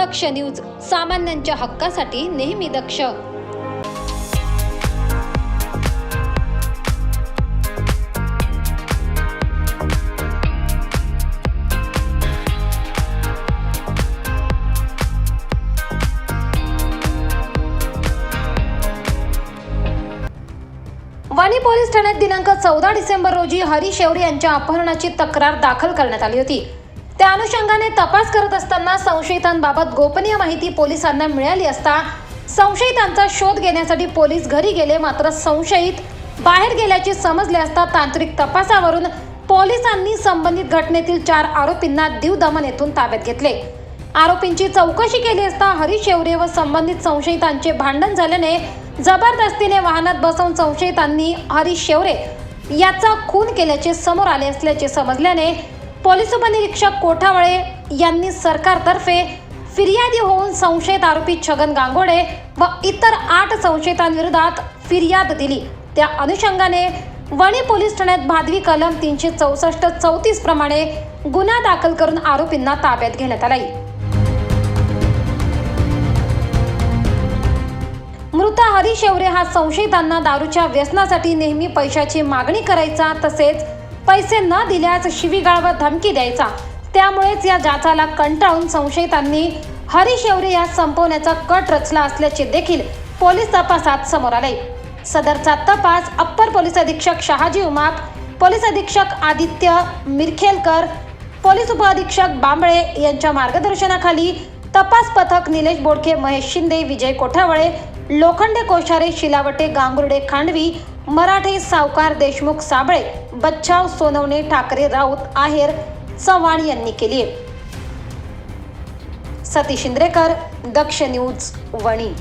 दक्ष news, सामान्यांच्या हक्कासाठी नेहमी दक्ष. वणी पोलीस ठाण्यात दिनांक 14 डिसेंबर रोजी हरी शेवरे यांच्या अपहरणाची तक्रार दाखल करण्यात आली होती. त्या अनुषंगाने तपास करत असताना संशयितांबाबत गोपनीय माहिती पोलिसांना मिळाली असता संशयितांचा शोध घेण्यासाठी पोलीस घरी गेले. मात्र संशयित बाहेर गेल्याचे समजले असता तांत्रिक तपासावरून पोलिसांनी संबंधित घटनेतील 4 आरोपींना दीवदमन येथून ताब्यात घेतले. आरोपींची चौकशी केली असता हरी शेवरे व संबंधित संशयितांचे भांडण झाल्याने जबरदस्तीने वाहनात बसवून संशयितांनी हरी शेवरे याचा खून केल्याचे समोर आले असल्याचे समजल्याने पोलीस उपनिरीक्षक कोठावळे यांनी सरकारतर्फे फिर्यादी होऊन संशयित आरोपी छगन गांगोडे व इतर 8 संशयितांविरोधात फिर्याद दिली. त्या अनुषंगाने वणी पोलीस ठाण्यात भादवी कलम 364-34 प्रमाणे गुन्हा दाखल करून आरोपींना ताब्यात घेण्यात आला. मृत हरी शेवरे हा संशयितांना दारूच्या व्यसनासाठी नेहमी पैशाची मागणी करायचा, तसेच पैसे न दिल्यास शिवीगाळ व धमकी द्यायचा. त्यामुळेच या जाचाला कंटाळून संशयितांनी हरी शेवरे या संपवण्याचा कट रचला असल्याचे देखील पोलीस तपासात समोर आले. सदरचा तपास अप्पर पोलीस अधीक्षक शहाजी उमाप, पोलीस अधीक्षक आदित्य मिरखेलकर, पोलीस उपअधीक्षक बांबळे यांच्या मार्गदर्शनाखाली तपास पथक निलेश बोडके, महेश शिंदे, विजय कोठावळे, लोखंडे कोशारे, शिलावटे, गांगुर्डे, खांडवी, मराठे, सावकार, देशमुख, साबळे, बच्छाव, सोनवणे, ठाकरे, राऊत, आहेर, चव्हाण यांनी केली. सतीश इंद्रेकर, दक्ष न्यूज, वणी.